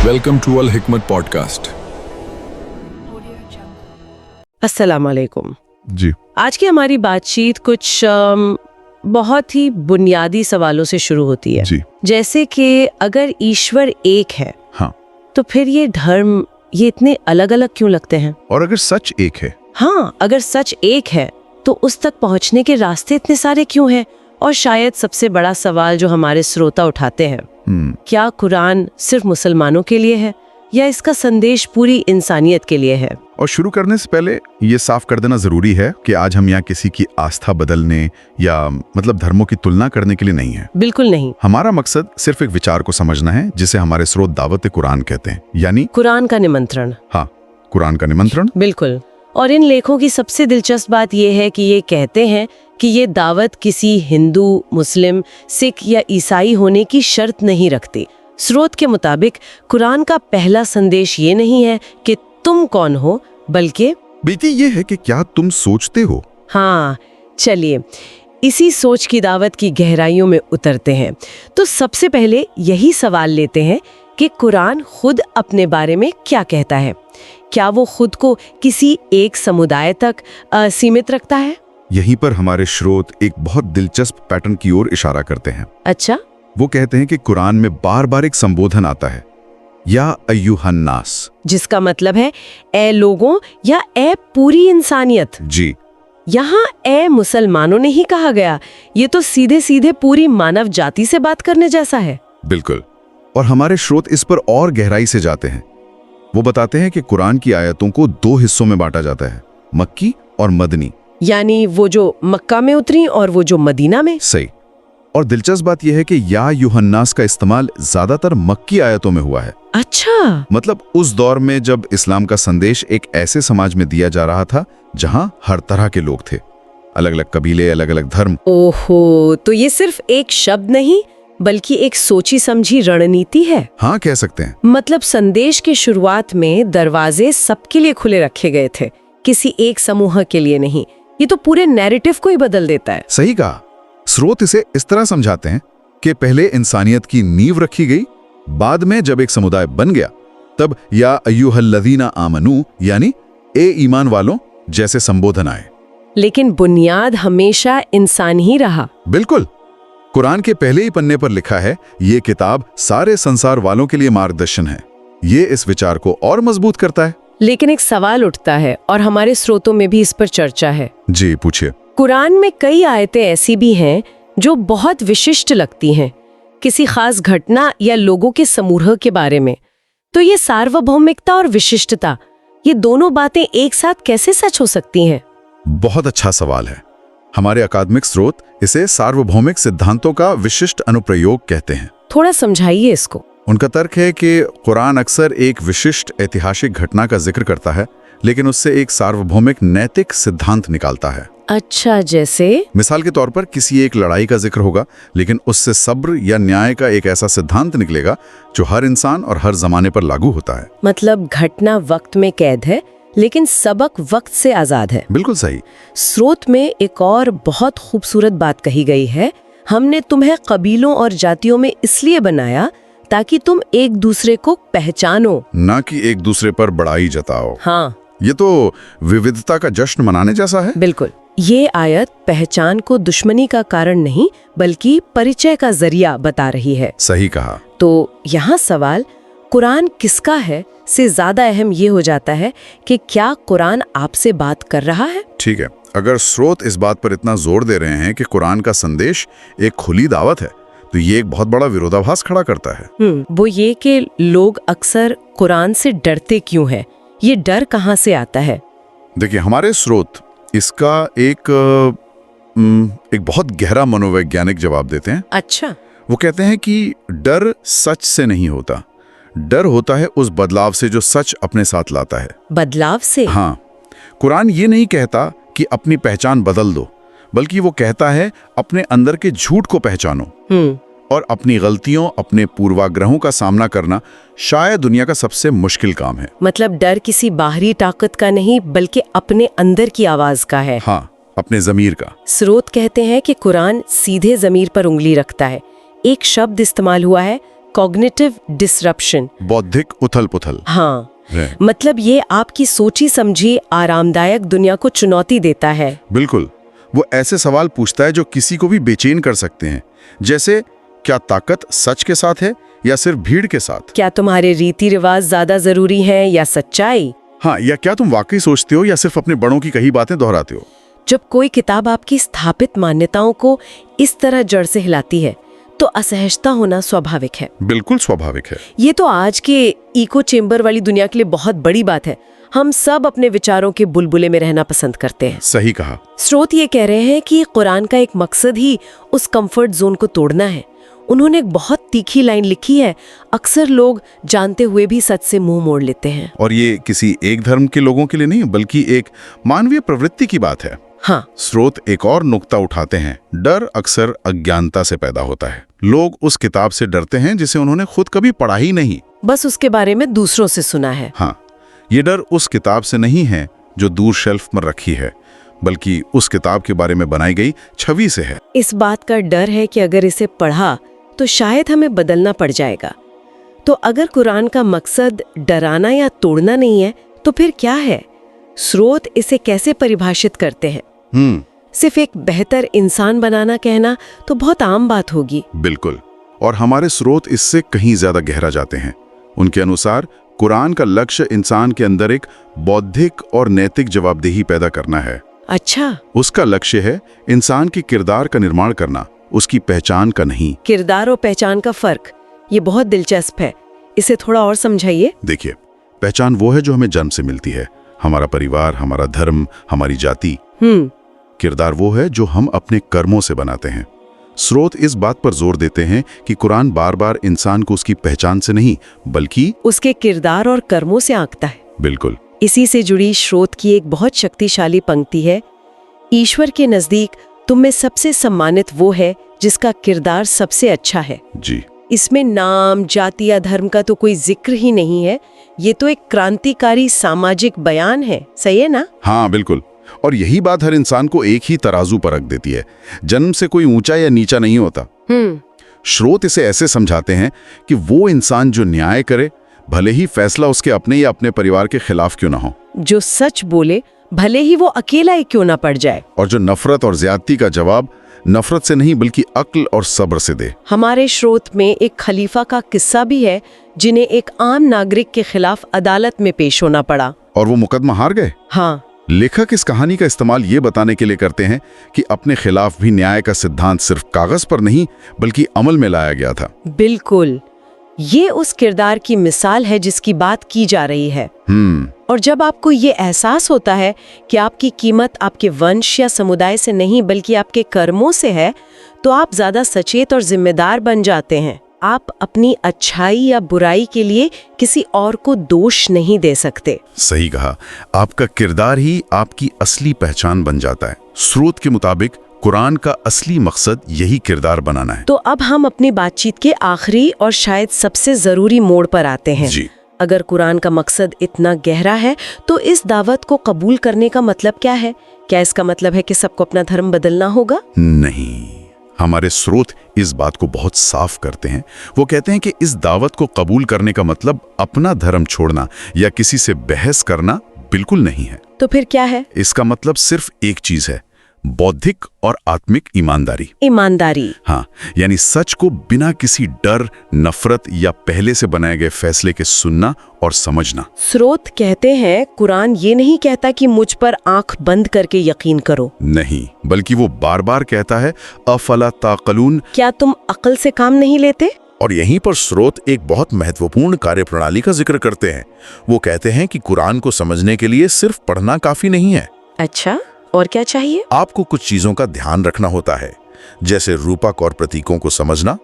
Welcome to अल हिकमत podcast. अस्सलाम वालेकुम जी। आज की हमारी बातचीत कुछ बहुत ही बुनियादी सवालों से शुरू होती है। जी। जैसे कि अगर ईश्वर एक है, हाँ। तो फिर ये धर्म ये इतने अलग अलग क्यों लगते हैं? और अगर सच एक है? हाँ, अगर सच एक है तो उस तक पहुंचने के रास्ते इतने सारे क्यों हैं? और शायद सबसे बड़ा सवाल जो हमारे श्रोता उठाते हैं, क्या कुरान सिर्फ मुसलमानों के लिए है या इसका संदेश पूरी इंसानियत के लिए है? और शुरू करने से पहले ये साफ कर देना जरूरी है कि आज हम यहाँ किसी की आस्था बदलने या धर्मों की तुलना करने के लिए नहीं है। बिल्कुल नहीं। हमारा मकसद सिर्फ एक विचार को समझना है जिसे हमारे स्रोत दावत कुरान कहते हैं, यानी कुरान का निमंत्रण। हाँ, कुरान का निमंत्रण। बिल्कुल। और इन लेखों की सबसे दिलचस्प बात यह है कि ये कहते हैं कि ये दावत किसी हिंदू, मुस्लिम, सिख या ईसाई होने की शर्त नहीं रखती। स्रोत के मुताबिक कुरान का पहला संदेश ये नहीं है कि तुम कौन हो, बल्कि बेटी ये है कि क्या तुम सोचते हो। हाँ, चलिए इसी सोच की दावत की गहराइयों में उतरते हैं। तो सबसे पहले यही सवाल लेते हैं कि कुरान खुद अपने बारे में क्या कहता है। क्या वो खुद को किसी एक समुदाय तक सीमित रखता है? यहीं पर हमारे स्रोत एक बहुत दिलचस्प पैटर्न की ओर इशारा करते हैं। अच्छा। वो कहते हैं कि कुरान में बार बार एक संबोधन आता है, या अय्युहन्नास, जिसका मतलब है ए लोगों या ए पूरी इंसानियत। जी। यहाँ ए मुसलमानों ने ही कहा गया। ये तो सीधे सीधे पूरी मानव जाति से बात करने जैसा है। बिल्कुल। और हमारे स्रोत इस पर और गहराई से जाते हैं। वो बताते हैं कि कुरान की आयतों को दो हिस्सों में बांटा जाता है, मक्की और मदनी। यानी वो जो मक्का में उतरी और वो जो मदीना में। सही। और दिलचस्प बात यह है कि या यूहन्नास का इस्तेमाल ज्यादातर मक्की आयतों में हुआ है। अच्छा। उस दौर में जब इस्लाम का संदेश एक ऐसे समाज में दिया जा रहा था जहां हर तरह के लोग थे, अलग अलग कबीले, अलग अलग धर्म। ओहो, तो ये सिर्फ एक शब्द नहीं बल्कि एक सोची समझी रणनीति है। हाँ, कह सकते हैं। संदेश की शुरुआत में दरवाजे सबके लिए खुले रखे गए थे, किसी एक समूह के लिए नहीं। ये तो पूरे नैरेटिव को ही बदल देता है। सही कहा। स्रोत इसे इस तरह समझाते हैं कि पहले इंसानियत की नींव रखी गई, बाद में जब एक समुदाय बन गया तब या अय्युहल्लज़ीना आमनू यानी ए ईमान वालों जैसे संबोधन आए। लेकिन बुनियाद हमेशा इंसान ही रहा। बिल्कुल। कुरान के पहले ही पन्ने पर लिखा है, ये किताब सारे संसार वालों के लिए मार्गदर्शन है। ये इस विचार को और मजबूत करता है। लेकिन एक सवाल उठता है और हमारे स्रोतों में भी इस पर चर्चा है। जी, पूछिए। कुरान में कई आयतें ऐसी भी हैं जो बहुत विशिष्ट लगती हैं, किसी खास घटना या लोगों के समूह के बारे में। तो ये सार्वभौमिकता और विशिष्टता, ये दोनों बातें एक साथ कैसे सच हो सकती हैं? बहुत अच्छा सवाल है। हमारे अकादमिक स्रोत इसे सार्वभौमिक सिद्धांतों का विशिष्ट अनुप्रयोग कहते हैं। थोड़ा समझाइए इसको। उनका तर्क है कि कुरान अक्सर एक विशिष्ट ऐतिहासिक घटना का जिक्र करता है, लेकिन उससे एक सार्वभौमिक नैतिक सिद्धांत निकालता है। अच्छा, जैसे? मिसाल के तौर पर किसी एक लड़ाई का जिक्र होगा, लेकिन उससे सब्र या न्याय का एक ऐसा सिद्धांत निकलेगा जो हर इंसान और हर जमाने पर लागू होता है। घटना वक्त में कैद है लेकिन सबक वक्त से आजाद है। बिल्कुल सही। स्रोत में एक और बहुत खूबसूरत बात कही गई है, हमने तुम्हें कबीलों और जातियों में इसलिए बनाया ताकि तुम एक दूसरे को पहचानो, ना कि एक दूसरे पर बड़ाई जताओ। हाँ, ये तो विविधता का जश्न मनाने जैसा है। बिल्कुल। ये आयत पहचान को दुश्मनी का कारण नहीं बल्कि परिचय का जरिया बता रही है। सही कहा। तो यहाँ सवाल कुरान किसका है से ज्यादा अहम ये हो जाता है कि क्या कुरान आपसे बात कर रहा है? ठीक है, अगर स्रोत इस बात पर इतना जोर दे रहे हैं कि कुरान का संदेश एक खुली दावत है, तो ये एक बहुत बड़ा विरोधाभास खड़ा करता है। वो ये कि लोग अक्सर कुरान से डरते क्यों हैं? ये डर कहाँ से आता है? देखिए, हमारे स्रोत इसका एक बहुत गहरा मनोवैज्ञानिक जवाब देते हैं। अच्छा। वो कहते हैं कि डर सच से नहीं होता, डर होता है उस बदलाव से जो सच अपने साथ लाता है। बदलाव से? हाँ। कुरान ये नहीं कहता कि अपनी पहचान बदल दो, बल्कि वो कहता है अपने अंदर के झूठ को पहचानो। और अपनी गलतियों, अपने पूर्वाग्रहों का सामना करना शायद दुनिया का सबसे मुश्किल काम है। डर किसी बाहरी ताकत का नहीं बल्कि अपने अंदर की आवाज का है। हाँ, अपने जमीर का। स्रोत कहते हैं कि कुरान सीधे जमीर पर उंगली रखता है। एक शब्द इस्तेमाल हुआ है, कॉग्निटिव डिसरप्शन, बौद्धिक उथल पुथल। हाँ, है। मतलब ये आपकी सोची समझी आरामदायक दुनिया को चुनौती देता है। बिल्कुल, वो ऐसे सवाल पूछता है जो किसी को भी बेचैन कर सकते हैं, जैसे क्या ताकत सच के साथ है या सिर्फ भीड़ के साथ? क्या तुम्हारे रीति रिवाज ज्यादा जरूरी हैं या सच्चाई? हाँ, या क्या तुम वाकई सोचते हो या सिर्फ अपने बड़ों की कही बातें दोहराते हो? जब कोई किताब आपकी स्थापित मान्यताओं को इस तरह जड़ से हिलाती है तो असहजता होना स्वाभाविक है। बिल्कुल स्वाभाविक है। ये तो आज के इको चेम्बर वाली दुनिया के लिए बहुत बड़ी बात है। हम सब अपने विचारों के बुलबुले में रहना पसंद करते हैं। सही कहा। स्रोत ये कह रहे हैं कि कुरान का एक मकसद ही उस कंफर्ट जोन को तोड़ना है। उन्होंने एक बहुत तीखी लाइन लिखी है, अक्सर लोग जानते हुए भी सच से मुंह मोड़ लेते हैं। और ये किसी एक धर्म के लोगों के लिए नहीं, बल्कि एक मानवीय प्रवृत्ति की बात है। हाँ, स्रोत एक और नुक्ता उठाते हैं, डर अक्सर अज्ञानता से पैदा होता है। लोग उस किताब से डरते हैं जिसे उन्होंने खुद कभी पढ़ा ही नहीं, बस उसके बारे में दूसरों से सुना है। हाँ, ये डर उस किताब से नहीं है जो दूर शेल्फ में रखी है, बल्कि उस किताब के बारे में बनाई गई छवि से है। इस बात का डर है कि अगर इसे पढ़ा तो शायद हमें बदलना पड़ जाएगा। तो अगर कुरान का मकसद डराना या तोड़ना नहीं है तो फिर क्या है? स्रोत इसे कैसे परिभाषित करते हैं? सिर्फ एक बेहतर इंसान बनाना कहना तो बहुत आम बात होगी। बिल्कुल, और हमारे स्रोत इससे कहीं ज्यादा गहरा जाते हैं। उनके अनुसार कुरान का लक्ष्य इंसान के अंदर एक बौद्धिक और नैतिक जवाबदेही पैदा करना है। अच्छा, उसका लक्ष्य है इंसान के किरदार का निर्माण करना, उसकी पहचान का नहीं। किरदार और पहचान का फर्क, ये बहुत दिलचस्प है। इसे थोड़ा और समझाइए। देखिए, पहचान वो है जो हमें जन्म से मिलती है, हमारा परिवार, हमारा धर्म, हमारी जाति। किरदार वो है जो हम अपने कर्मों से बनाते हैं। स्रोत इस बात पर जोर देते हैं कि कुरान बार बार इंसान को उसकी पहचान से नहीं, बल्कि उसके किरदार और कर्मों से आंकता है। बिल्कुल। इसी से जुड़ी स्रोत की एक बहुत शक्तिशाली पंक्ति है, ईश्वर के नजदीक तुम में सबसे सम्मानित वो है जिसका किरदार सबसे अच्छा है। जी। इसमें नाम, जाति या धर्म का तो कोई जिक्र ही नहीं है। ये तो एक क्रांतिकारी सामाजिक बयान है, सही है ना? हाँ, बिल्कुल। और यही बात हर इंसान को एक ही तराजू पर रख देती है। जन्म से कोई ऊंचा या नीचा नहीं होता। स्रोत इसे ऐसे समझाते हैं कि वो इंसान जो न्याय करे, भले ही फैसला उसके अपने या अपने परिवार के खिलाफ क्यों ना हो, जो सच बोले, भले ही वो अकेला ही क्यों ना पड़ जाए, और जो नफरत और ज्यादती का जवाब नफरत से नहीं बल्कि अक्ल और सब्र से दे। हमारे स्रोत में एक खलीफा का किस्सा भी है जिन्हें एक आम नागरिक के खिलाफ अदालत में पेश होना पड़ा, और वो मुकदमा हार गए। हाँ, लेखक इस कहानी का इस्तेमाल ये बताने के लिए करते हैं कि अपने खिलाफ भी न्याय का सिद्धांत सिर्फ कागज पर नहीं बल्कि अमल में लाया गया था। बिल्कुल, ये उस किरदार की मिसाल है जिसकी बात की जा रही है। और जब आपको ये एहसास होता है कि आपकी कीमत आपके वंश या समुदाय से नहीं बल्कि आपके कर्मों से है, तो आप ज्यादा सचेत और जिम्मेदार बन जाते हैं। आप अपनी अच्छाई या बुराई के लिए किसी और को दोष नहीं दे सकते। सही कहा, आपका किरदार ही आपकी असली पहचान बन जाता है। स्रोत के मुताबिक कुरान का असली मकसद यही किरदार बनाना है। तो अब हम अपनी बातचीत के आखिरी और शायद सबसे जरूरी मोड़ पर आते हैं। जी। अगर कुरान का मकसद इतना गहरा है तो इस दावत को कबूल करने का मतलब क्या है? क्या इसका मतलब है कि सबको अपना धर्म बदलना होगा? नहीं, हमारे स्रोत इस बात को बहुत साफ करते हैं। वो कहते हैं कि इस दावत को कबूल करने का मतलब अपना धर्म छोड़ना या किसी से बहस करना बिल्कुल नहीं है। तो फिर क्या है? इसका मतलब सिर्फ एक चीज है, बौद्धिक और आत्मिक ईमानदारी। ईमानदारी, हाँ, यानी सच को बिना किसी डर, नफरत या पहले से बनाए गए फैसले के सुनना और समझना। स्रोत कहते हैं कुरान ये नहीं कहता कि मुझ पर आंख बंद करके यकीन करो। नहीं, बल्कि वो बार बार कहता है अफला ताक़लून, क्या तुम अक्ल से काम नहीं लेते? और यहीं पर स्रोत एक बहुत महत्वपूर्ण कार्यप्रणाली का जिक्र करते हैं। वो कहते हैं कि कुरान को समझने के लिए सिर्फ पढ़ना काफी नहीं है। अच्छा, और क्या चाहिए? आपको कुछ चीजों का ध्यान रखना होता है, जैसे रूपक और प्रतीकों को समझना,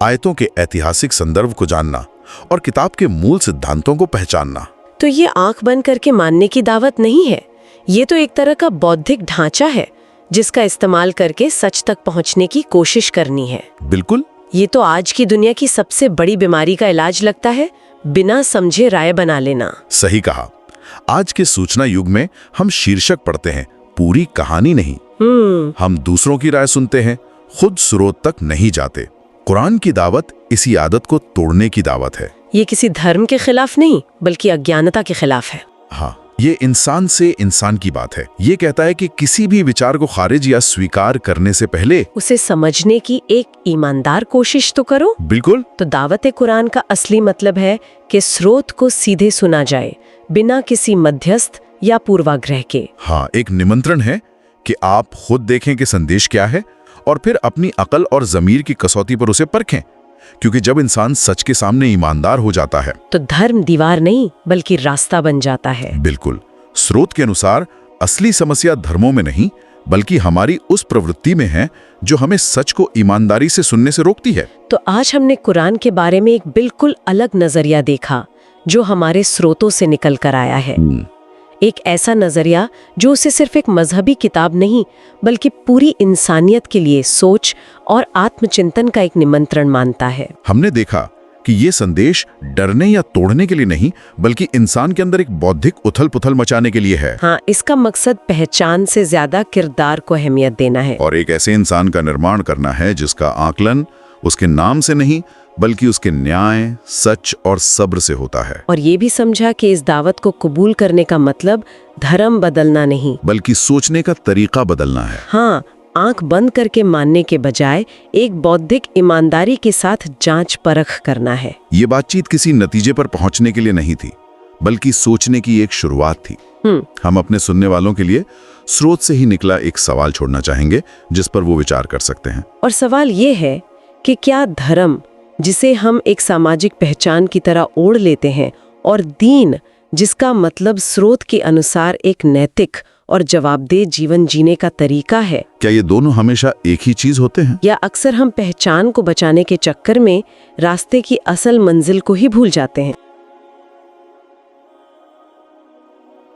आयतों के ऐतिहासिक संदर्भ को जानना और किताब के मूल सिद्धांतों को पहचानना। तो ये आंख बंद करके मानने की दावत नहीं है, ये तो एक तरह का बौद्धिक ढांचा है जिसका इस्तेमाल करके सच तक पहुंचने की कोशिश करनी है। बिल्कुल। ये तो आज की दुनिया की सबसे बड़ी बीमारी का इलाज लगता है, बिना समझे राय बना लेना। सही कहा। आज के सूचना युग में हम शीर्षक पढ़ते हैं, पूरी कहानी नहीं। हम दूसरों की राय सुनते हैं, खुद स्रोत तक नहीं जाते। कुरान की दावत इसी आदत को तोड़ने की दावत है। ये किसी धर्म के खिलाफ नहीं बल्कि अज्ञानता के खिलाफ है। हाँ, ये इंसान से इंसान की बात है। ये कहता है कि किसी भी विचार को खारिज या स्वीकार करने से पहले उसे समझने की एक ईमानदार कोशिश तो करो। बिल्कुल। तो दावत कुरान का असली मतलब है कि स्रोत को सीधे सुना जाए, बिना किसी मध्यस्थ या पूर्वाग्रह के। हाँ, एक निमंत्रण है कि आप खुद देखें कि संदेश क्या है और फिर अपनी अकल और ज़मीर की कसौटी पर उसे परखें, क्योंकि जब इंसान सच के सामने ईमानदार हो जाता है तो धर्म दीवार नहीं बल्कि रास्ता बन जाता है। बिल्कुल। स्रोत के अनुसार असली समस्या धर्मों में नहीं बल्कि हमारी उस प्रवृत्ति में है जो हमें सच को ईमानदारी से सुनने से रोकती है। तो आज हमने कुरान के बारे में एक बिल्कुल अलग नजरिया देखा जो हमारे स्रोतों से निकल कर आया है। एक ऐसा नजरिया जो उसे सिर्फ एक मजहबी किताब नहीं बल्कि पूरी इंसानियत के लिए सोच और आत्मचिंतन का एक निमंत्रण मानता है। हमने देखा कि ये संदेश डरने या तोड़ने के लिए नहीं बल्कि इंसान के अंदर एक बौद्धिक उथल-पुथल मचाने के लिए है। हाँ, इसका मकसद पहचान से ज्यादा किरदार को अहमियत देना है और एक ऐसे इंसान का निर्माण करना है जिसका आकलन उसके नाम से नहीं बल्कि उसके न्याय, सच और सब्र से होता है। और ये भी समझा कि इस दावत को कबूल करने का मतलब धर्म बदलना नहीं बल्कि सोचने का तरीका बदलना है। हाँ, आंख बंद करके मानने के बजाय एक बौद्धिक ईमानदारी के साथ जांच परख करना है। ये बातचीत किसी नतीजे पर पहुंचने के लिए नहीं थी बल्कि सोचने की एक शुरुआत थी। हम अपने सुनने वालों के लिए स्रोत से ही निकला एक सवाल छोड़ना चाहेंगे जिस पर वो विचार कर सकते हैं। और सवाल ये है कि क्या धर्म, जिसे हम एक सामाजिक पहचान की तरह ओढ़ लेते हैं, और दीन, जिसका मतलब स्रोत के अनुसार एक नैतिक और जवाबदेह जीवन जीने का तरीका है, क्या ये दोनों हमेशा एक ही चीज होते हैं? या अक्सर हम पहचान को बचाने के चक्कर में रास्ते की असल मंजिल को ही भूल जाते हैं?